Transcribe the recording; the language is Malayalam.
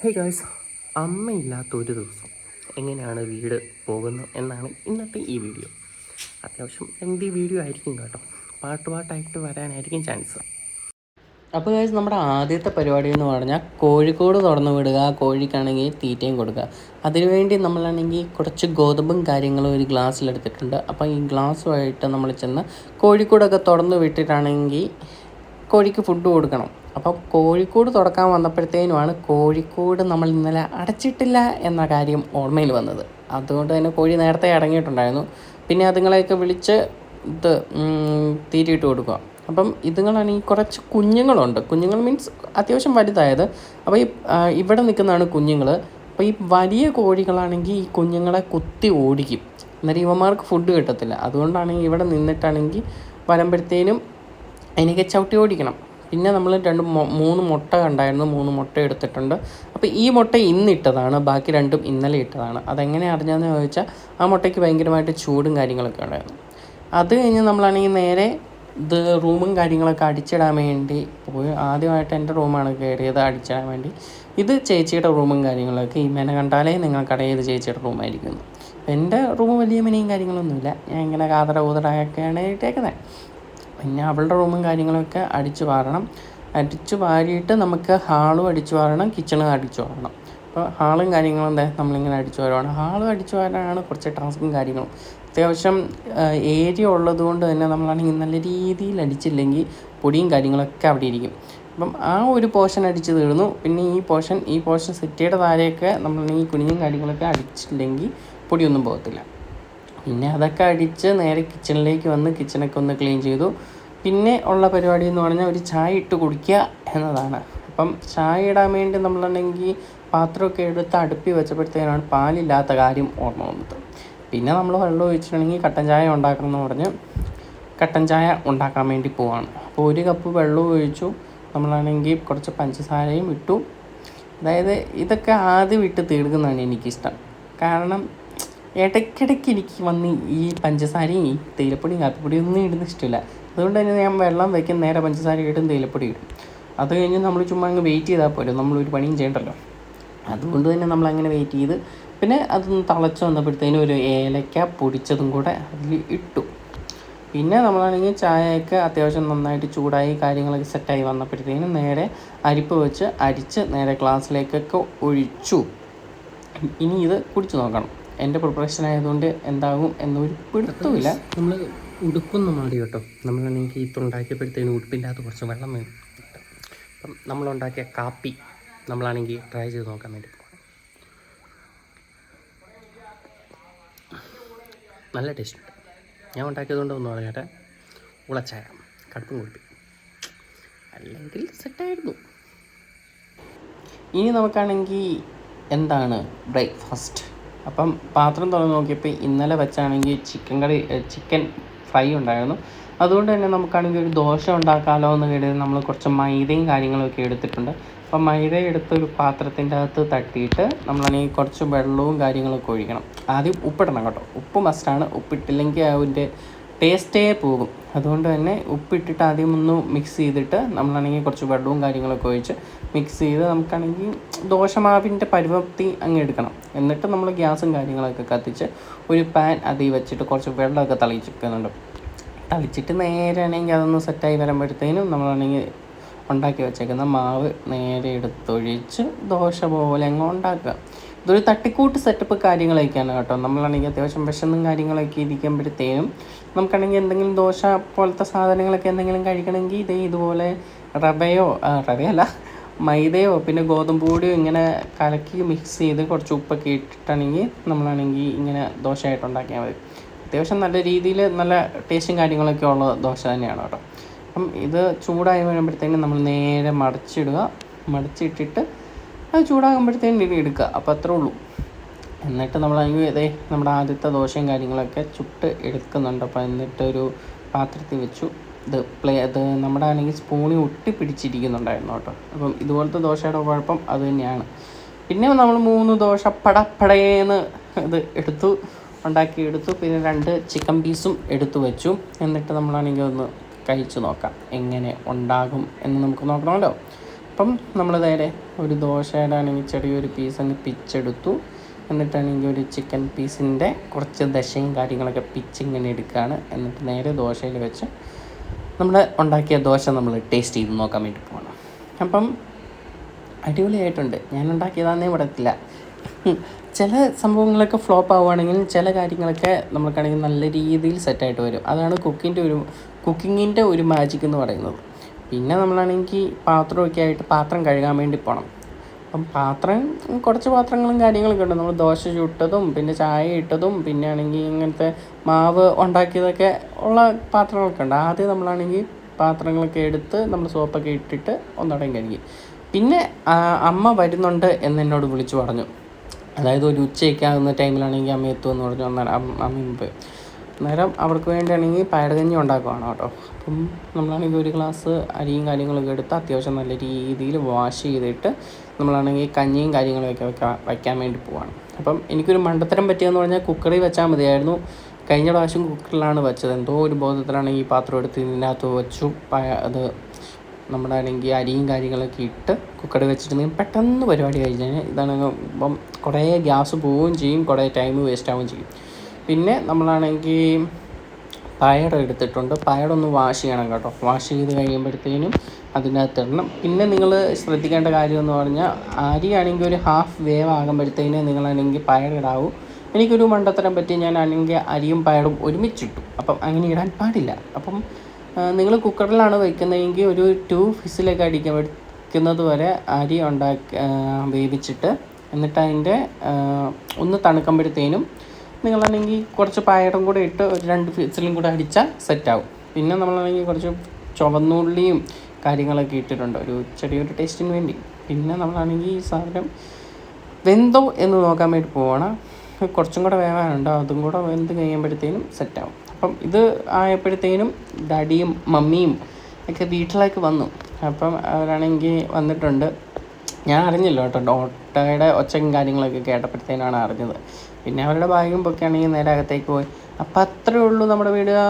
ഹേ ഗായ്സ്, അമ്മയില്ലാത്ത ഒരു ദിവസം എങ്ങനെയാണ് വീട് പോകുന്നത് എന്നാണ് ഇന്നത്തെ ഈ വീഡിയോ. അത്യാവശ്യം ലെങ്തി വീഡിയോ ആയിരിക്കും കേട്ടോ, പാട്ടായിട്ട് വരാനായിരിക്കും ചാൻസ്. അപ്പോൾ ഗായ്സ്, നമ്മുടെ ആദ്യത്തെ പരിപാടി എന്ന് പറഞ്ഞാൽ കോഴിക്കോട് തുറന്നു വിടുക, കോഴിക്കാണെങ്കിൽ തീറ്റയും കൊടുക്കുക. അതിനുവേണ്ടി നമ്മളാണെങ്കിൽ കുറച്ച് ഗോതമ്പും കാര്യങ്ങളും ഒരു ഗ്ലാസ്സിലെടുത്തിട്ടുണ്ട്. അപ്പോൾ ഈ ഗ്ലാസ്സുമായിട്ട് നമ്മൾ ചെന്ന് കോഴിക്കോടൊക്കെ തുറന്നു വിട്ടിട്ടാണെങ്കിൽ കോഴിക്ക് ഫുഡ് കൊടുക്കണം. അപ്പോൾ കോഴിക്കോട് തുറക്കാൻ വന്നപ്പോഴത്തേനുമാണ് കോഴിക്കോട് നമ്മൾ ഇന്നലെ അടച്ചിട്ടില്ല എന്ന കാര്യം ഓർമ്മയിൽ വന്നത്. അതുകൊണ്ട് തന്നെ കോഴി നേരത്തെ അടങ്ങിയിട്ടുണ്ടായിരുന്നു. പിന്നെ അതുങ്ങളെയൊക്കെ വിളിച്ച് തീറ്റിയിട്ട് കൊടുക്കുക. അപ്പം ഇതുങ്ങളാണെങ്കിൽ കുറച്ച് കുഞ്ഞുങ്ങളുണ്ട്. കുഞ്ഞുങ്ങൾ മീൻസ് അത്യാവശ്യം വലുതായത്. അപ്പോൾ ഇവിടെ നിൽക്കുന്നതാണ് കുഞ്ഞുങ്ങൾ. അപ്പോൾ ഈ വലിയ കോഴികളാണെങ്കിൽ ഈ കുഞ്ഞുങ്ങളെ കുത്തി ഓടിക്കും. അന്നേരം ഇവന്മാർക്ക് ഫുഡ് കിട്ടത്തില്ല. അതുകൊണ്ടാണെങ്കിൽ ഇവിടെ നിന്നിട്ടാണെങ്കിൽ വരുമ്പോഴത്തേനും എനിക്ക് ചവിട്ടി ഓടിക്കണം. പിന്നെ നമ്മൾ 3 മുട്ട കണ്ടായിരുന്നു. 3 മുട്ട എടുത്തിട്ടുണ്ട്. അപ്പോൾ ഈ മുട്ട ഇന്നിട്ടതാണ്, ബാക്കി 2 ഇന്നലെ ഇട്ടതാണ്. അതെങ്ങനെ അറിഞ്ഞതെന്ന് ചോദിച്ചാൽ ആ മുട്ടയ്ക്ക് ഭയങ്കരമായിട്ട് ചൂടും കാര്യങ്ങളൊക്കെ ഉണ്ടായിരുന്നു. അത് കഴിഞ്ഞ് നമ്മളാണെങ്കിൽ നേരെ റൂമും കാര്യങ്ങളൊക്കെ അടിച്ചിടാൻ വേണ്ടി പോയി. ആദ്യമായിട്ട് എൻ്റെ റൂമാണ് കയറിയത് അടിച്ചിടാൻ വേണ്ടി. ഇത് ചേച്ചിയുടെ റൂമും കാര്യങ്ങളൊക്കെ ഈ മെന കണ്ടാലേ നിങ്ങൾക്കറിയാം ഇത് ചേച്ചിയുടെ റൂമായിരിക്കുന്നു. എൻ്റെ റൂം വലിയ മെനയും കാര്യങ്ങളൊന്നുമില്ല. ഞാൻ ഇങ്ങനെ കാതറ ഇട്ടേക്കുന്നത്. പിന്നെ അവളുടെ റൂമും കാര്യങ്ങളൊക്കെ അടിച്ചു വാരണം. അടിച്ചു വാരിയിട്ട് നമുക്ക് ഹാളും അടിച്ചു വാരണം, കിച്ചണും അടിച്ചു വാരണം. അപ്പോൾ ഹാളും കാര്യങ്ങളും നമ്മളിങ്ങനെ അടിച്ചു വാരുവാണ്. ഹാളും അടിച്ചു വാരാനാണ് കുറച്ച് ടാസ്കും കാര്യങ്ങളും. അത്യാവശ്യം ഏരിയ ഉള്ളത് കൊണ്ട് തന്നെ നമ്മളാണെങ്കിൽ നല്ല രീതിയിൽ അടിച്ചില്ലെങ്കിൽ പൊടിയും കാര്യങ്ങളൊക്കെ അവിടെ ഇരിക്കും. അപ്പം ആ ഒരു പോർഷൻ അടിച്ച് തീർന്നു. പിന്നെ ഈ പോർഷൻ സെറ്റിയുടെ താഴെയൊക്കെ നമ്മളാണെങ്കിൽ കുനിഞ്ഞും കാര്യങ്ങളൊക്കെ അടിച്ചില്ലെങ്കിൽ പൊടിയൊന്നും പോകത്തില്ല. പിന്നെ അതൊക്കെ അടിച്ച് നേരെ കിച്ചണിലേക്ക് വന്ന് കിച്ചണൊക്കെ ഒന്ന് ക്ലീൻ ചെയ്തു. പിന്നെ ഉള്ള പരിപാടി എന്ന് പറഞ്ഞാൽ ഒരു ചായ ഇട്ട് കുടിക്കുക എന്നതാണ്. അപ്പം ചായ ഇടാൻ വേണ്ടി നമ്മളാണെങ്കിൽ പാത്രമൊക്കെ എടുത്ത് അടുപ്പിൽ വെച്ചപ്പോഴത്തേനാണ് പാലില്ലാത്ത കാര്യം ഓർമ്മ വന്നത്. പിന്നെ നമ്മൾ വെള്ളം ഒഴിച്ചിട്ടുണ്ടെങ്കിൽ കട്ടൻ ചായ ഉണ്ടാക്കണമെന്ന് പറഞ്ഞ് കട്ടൻ ചായ ഉണ്ടാക്കാൻ വേണ്ടി പോവാണ്. അപ്പോൾ 1 കപ്പ് വെള്ളം ഒഴിച്ചു. നമ്മളാണെങ്കിൽ കുറച്ച് പഞ്ചസാരയും ഇട്ടു. അതായത് ഇതൊക്കെ ആദ്യം ഇട്ട് തീർക്കുന്നതാണ് എനിക്കിഷ്ടം. കാരണം ഇടയ്ക്കിടയ്ക്ക് എനിക്ക് വന്ന് ഈ പഞ്ചസാരയും ഈ തേയിലപ്പൊടിയും കാപ്പിപ്പൊടിയും ഒന്നും ഇടുന്ന ഇഷ്ടമില്ല. അതുകൊണ്ട് തന്നെ ഞാൻ വെള്ളം വയ്ക്കും, നേരെ പഞ്ചസാര ഇടും, തേയിലപ്പൊടി ഇടും. അത് കഴിഞ്ഞ് നമ്മൾ ചുമ്മാ അങ്ങ് വെയിറ്റ് ചെയ്താൽ പോലും, നമ്മളൊരു പണിയും ചെയ്യണ്ടല്ലോ. അതുകൊണ്ട് തന്നെ നമ്മളങ്ങനെ വെയിറ്റ് ചെയ്ത് പിന്നെ അതൊന്ന് തിളച്ച് വന്നപ്പോഴത്തേനും ഒരു ഏലക്ക പൊടിച്ചതും കൂടെ അതിൽ ഇട്ടു. പിന്നെ നമ്മളാണെങ്കിൽ ചായയൊക്കെ അത്യാവശ്യം നന്നായിട്ട് ചൂടായി കാര്യങ്ങളൊക്കെ സെറ്റായി വന്നപ്പോഴത്തേനും നേരെ അരിപ്പ് വെച്ച് അരിച്ച് നേരെ ഗ്ലാസ്സിലേക്കൊക്കെ ഒഴിച്ചു. ഇനി ഇത് കുടിച്ച് നോക്കണം. എൻ്റെ പ്രിപ്പറേഷൻ ആയതുകൊണ്ട് എന്താകും എന്നൊരു പിടുത്തമില്ല. നമ്മൾ ഉടുപ്പൊന്നും മാറി കേട്ടോ. നമ്മളാണെങ്കിൽ ഇതുണ്ടാക്കിയപ്പോഴത്തേനും ഉടുപ്പിൻ്റെ അകത്ത് കുറച്ച് വെള്ളം വേണം. അപ്പം നമ്മളുണ്ടാക്കിയ കാപ്പി നമ്മളാണെങ്കിൽ ട്രൈ ചെയ്ത് നോക്കാൻ വേണ്ടി പോകാം. നല്ല ടേസ്റ്റ് ഉണ്ട്. ഞാൻ ഉണ്ടാക്കിയതുകൊണ്ട് ഒന്ന് പറയട്ടെ, ഉളച്ചായ കടുപ്പും കുടിപ്പി അല്ലെങ്കിൽ സെറ്റായിരുന്നു. ഇനി നമുക്കാണെങ്കിൽ എന്താണ് ബ്രേക്ക്ഫാസ്റ്റ്. അപ്പം പാത്രം തുറന്ന് നോക്കിയപ്പോൾ ഇന്നലെ വെച്ചാണെങ്കിൽ ചിക്കൻ ഫ്രൈ ഉണ്ടായിരുന്നു. അതുകൊണ്ട് തന്നെ നമുക്കാണെങ്കിൽ ഒരു ദോശ ഉണ്ടാക്കാമല്ലോ എന്ന് കരുതി നമ്മൾ കുറച്ച് മൈദയും കാര്യങ്ങളൊക്കെ എടുത്തിട്ടുണ്ട്. അപ്പം മൈദ എടുത്ത് ഒരു പാത്രത്തിൻ്റെ അകത്ത് തട്ടിയിട്ട് നമ്മളാണെങ്കിൽ കുറച്ച് വെള്ളവും കാര്യങ്ങളൊക്കെ ഒഴിക്കണം. ആദ്യം ഉപ്പിടണം കേട്ടോ. ഉപ്പ് മസ്റ്റാണ്. ഉപ്പിട്ടില്ലെങ്കിൽ അതിൻ്റെ ടേസ്റ്റേ പോകും. അതുകൊണ്ട് തന്നെ ഉപ്പിട്ടിട്ട് ആദ്യം ഒന്ന് മിക്സ് ചെയ്തിട്ട് നമ്മളാണെങ്കിൽ കുറച്ച് വെള്ളവും കാര്യങ്ങളൊക്കെ ഒഴിച്ച് മിക്സ് ചെയ്ത് നമുക്കാണെങ്കിൽ ദോശമാവിൻ്റെ പരുവത്തി അങ്ങ് എടുക്കണം. എന്നിട്ട് നമ്മൾ ഗ്യാസും കാര്യങ്ങളൊക്കെ കത്തിച്ച് ഒരു പാൻ അതിൽ വെച്ചിട്ട് കുറച്ച് വെള്ളമൊക്കെ തളിച്ചിട്ട് നേരെ ആണെങ്കിൽ അതൊന്ന് സെറ്റായി വരുമ്പോഴത്തേനും നമ്മളാണെങ്കിൽ ഉണ്ടാക്കി വെച്ചേക്കുന്ന മാവ് നേരെ എടുത്തൊഴിച്ച് ദോശ പോലെ അങ്ങ് ഉണ്ടാക്കുക. ഇതൊരു തട്ടിക്കൂട്ട് സെറ്റപ്പ് കാര്യങ്ങളൊക്കെയാണ് കേട്ടോ. നമ്മളാണെങ്കിൽ അത്യാവശ്യം വിശന്നും കാര്യങ്ങളൊക്കെ ഇരിക്കുമ്പോഴത്തേനും നമുക്കാണെങ്കിൽ എന്തെങ്കിലും ദോശ പോലത്തെ സാധനങ്ങളൊക്കെ എന്തെങ്കിലും കഴിക്കണമെങ്കിൽ ഇതുപോലെ റവയല്ല മൈദയോ പിന്നെ ഗോതമ്പ് പൊടിയോ ഇങ്ങനെ കലക്കി മിക്സ് ചെയ്ത് കുറച്ച് ഉപ്പൊക്കെ ഇട്ടിട്ടാണെങ്കിൽ നമ്മളാണെങ്കിൽ ഇങ്ങനെ ദോശയായിട്ട് ഉണ്ടാക്കിയാൽ മതി. അത്യാവശ്യം നല്ല രീതിയിൽ നല്ല ടേസ്റ്റും കാര്യങ്ങളൊക്കെ ഉള്ള ദോശ തന്നെയാണ് കേട്ടോ. അപ്പം ഇത് ചൂടായി വരുമ്പോഴത്തേനും നമ്മൾ നേരെ മടച്ചിട്ടിട്ട് അത് ചൂടാകുമ്പോഴത്തേനും ഇനി എടുക്കുക. അപ്പോൾ അത്രേ ഉള്ളൂ. എന്നിട്ട് നമ്മളാണെങ്കിൽ നമ്മുടെ ആദ്യത്തെ ദോശയും കാര്യങ്ങളൊക്കെ ചുട്ട് എടുക്കുന്നുണ്ട്. അപ്പോൾ എന്നിട്ടൊരു പാത്രത്തിൽ വെച്ചു. ഇത് നമ്മുടെ ആണെങ്കിൽ സ്പൂണിൽ ഒട്ടിപ്പിടിച്ചിരിക്കുന്നുണ്ടായിരുന്നു കേട്ടോ. അപ്പം ഇതുപോലത്തെ ദോശയുടെ കുഴപ്പം അത് തന്നെയാണ്. പിന്നെ നമ്മൾ 3 ദോശ പടപ്പടേന്ന് ഇത് ഉണ്ടാക്കിയെടുത്തു. പിന്നെ 2 ചിക്കൻ പീസും എടുത്തു വെച്ചു. എന്നിട്ട് നമ്മളാണെങ്കിൽ ഒന്ന് കഴിച്ചു നോക്കാം എങ്ങനെ ഉണ്ടാകും എന്ന് നമുക്ക് നോക്കണമല്ലോ. അപ്പം നമ്മൾ നേരെ ഒരു ദോശയുടെ ആണെങ്കിൽ ചെറിയൊരു പീസ് അങ്ങ് പിച്ചെടുത്തു. എന്നിട്ടാണെങ്കിൽ ഒരു ചിക്കൻ പീസിൻ്റെ കുറച്ച് ദശയും കാര്യങ്ങളൊക്കെ പിച്ചിങ്ങനെ എടുക്കുകയാണ്. എന്നിട്ട് നേരെ ദോശയിൽ വെച്ച് നമ്മൾ ഉണ്ടാക്കിയ ദോശ നമ്മൾ ടേസ്റ്റ് ചെയ്ത് നോക്കാൻ വേണ്ടി പോകണം. അപ്പം അടിപൊളിയായിട്ടുണ്ട്. ഞാൻ ഉണ്ടാക്കിയതാണെന്നേ പറയത്തില്ല. ചില സംഭവങ്ങളൊക്കെ ഫ്ലോപ്പ് ആവുകയാണെങ്കിൽ ചില കാര്യങ്ങളൊക്കെ നമുക്കാണെങ്കിൽ നല്ല രീതിയിൽ സെറ്റായിട്ട് വരും. അതാണ് കുക്കിങ്ങിൻ്റെ ഒരു മാജിക് എന്ന് പറയുന്നത്. പിന്നെ നമ്മളാണെങ്കിൽ പാത്രമൊക്കെ ആയിട്ട് പാത്രം കഴുകാൻ വേണ്ടി പോകണം. അപ്പം കുറച്ച് പാത്രങ്ങളും കാര്യങ്ങളൊക്കെ ഉണ്ട്. നമ്മൾ ദോശ ചുട്ടതും പിന്നെ ചായ ഇട്ടതും പിന്നെ ആണെങ്കിൽ ഇങ്ങനത്തെ മാവ് ഉണ്ടാക്കിയതൊക്കെ ഉള്ള പാത്രങ്ങളൊക്കെ ഉണ്ട്. ആദ്യം നമ്മളാണെങ്കിൽ പാത്രങ്ങളൊക്കെ എടുത്ത് നമ്മൾ സോപ്പൊക്കെ ഇട്ടിട്ട് ഒന്നടയും കഴുകി. പിന്നെ അമ്മ വരുന്നുണ്ട് എന്നോട് വിളിച്ചു പറഞ്ഞു. അതായത് ഒരു ഉച്ചയൊക്കെ ആകുന്ന ടൈമിലാണെങ്കിൽ അമ്മ എത്തുമെന്ന് പറഞ്ഞു. അമ്മയും പോയി. അന്നേരം അവർക്ക് വേണ്ടിയാണെങ്കിൽ പയറുകഞ്ഞി ഉണ്ടാക്കുവാണ് കേട്ടോ. അപ്പം നമ്മളാണെങ്കിൽ ഒരു ഗ്ലാസ് അരിയും കാര്യങ്ങളൊക്കെ എടുത്ത് അത്യാവശ്യം നല്ല രീതിയിൽ വാഷ് ചെയ്തിട്ട് നമ്മളാണെങ്കിൽ കഞ്ഞിയും കാര്യങ്ങളൊക്കെ വയ്ക്കാൻ വേണ്ടി പോവാണ്. അപ്പം എനിക്കൊരു മണ്ടത്തരം പറ്റിയെന്ന് പറഞ്ഞാൽ കുക്കറിൽ വെച്ചാൽ മതിയായിരുന്നു. കഴിഞ്ഞ പ്രാവശ്യം കുക്കറിലാണ് വെച്ചത്. എന്തോ ഒരു ബോധത്തിലാണെങ്കിൽ ഈ പാത്രം എടുത്ത് ഇതിനകത്ത് വെച്ചു. അത് നമ്മുടെ ആണെങ്കിൽ അരിയും കാര്യങ്ങളൊക്കെ ഇട്ട് കുക്കറിൽ വെച്ചിട്ടുണ്ടെങ്കിൽ പെട്ടെന്ന് പരിപാടി കഴിഞ്ഞാൽ ഇതാണെങ്കിൽ ഇപ്പം കുറേ ഗ്യാസ് പോവുകയും ചെയ്യും, കുറേ ടൈം വേസ്റ്റ് ആവുകയും ചെയ്യും. പിന്നെ നമ്മളാണെങ്കിൽ പയർ എടുത്തിട്ടുണ്ട്. പയറൊന്ന് വാഷ് ചെയ്യണം കേട്ടോ. വാഷ് ചെയ്ത് കഴിയുമ്പോഴത്തേനും അതിനകത്തിടണം. പിന്നെ നിങ്ങൾ ശ്രദ്ധിക്കേണ്ട കാര്യം എന്ന് പറഞ്ഞാൽ അരിയാണെങ്കിൽ ഒരു ഹാഫ് വേവ് ആകുമ്പോഴത്തേന് നിങ്ങളാണെങ്കിൽ പയറിടാവൂ. എനിക്കൊരു മണ്ടത്തരം പറ്റി ഞാനാണെങ്കിൽ അരിയും പയറും ഒരുമിച്ചിട്ടു. അപ്പം അങ്ങനെ ഇടാൻ പാടില്ല. അപ്പം നിങ്ങൾ കുക്കറിലാണ് വയ്ക്കുന്നതെങ്കിൽ ഒരു 2 വിസിലൊക്കെ വെക്കുന്നത് വരെ അരി വേവിച്ചിട്ട് എന്നിട്ട് അതിൻ്റെ ഒന്ന് തണുക്കുമ്പോഴത്തേനും നിങ്ങളാണെങ്കിൽ കുറച്ച് പയറും കൂടെ ഇട്ട് ഒരു 2 വിസിലും കൂടെ അടിച്ചാൽ സെറ്റാവും. പിന്നെ നമ്മളാണെങ്കിൽ കുറച്ച് ചുവന്നുള്ളിയും കാര്യങ്ങളൊക്കെ ഇട്ടിട്ടുണ്ട് ഒരു ചെറിയൊരു ടേസ്റ്റിന് വേണ്ടി. പിന്നെ നമ്മളാണെങ്കിൽ ഈ സാധനം വെന്തോ എന്ന് നോക്കാൻ വേണ്ടി പോകണം. കുറച്ചും കൂടെ വേവാനുണ്ട്. അതും കൂടെ വെന്ത് കഴിയുമ്പോഴത്തേനും സെറ്റാവും. അപ്പം ഇത് ആയപ്പോഴത്തേനും ഡാഡിയും മമ്മിയും ഒക്കെ വീട്ടിലേക്ക് വന്നു. അപ്പം അവരാണെങ്കിൽ വന്നിട്ടുണ്ട്. ഞാൻ അറിഞ്ഞില്ല കേട്ടോ. ഓട്ടയുടെ ഒച്ചയും കാര്യങ്ങളൊക്കെ കേട്ടപ്പോഴത്തേനാണ് അറിഞ്ഞത്. പിന്നെ അവരുടെ ബാഗും പൊക്കെയാണെങ്കിൽ നേരെ അകത്തേക്ക് പോയി. അപ്പം അത്രയേ ഉള്ളൂ നമ്മുടെ വീഡിയോ.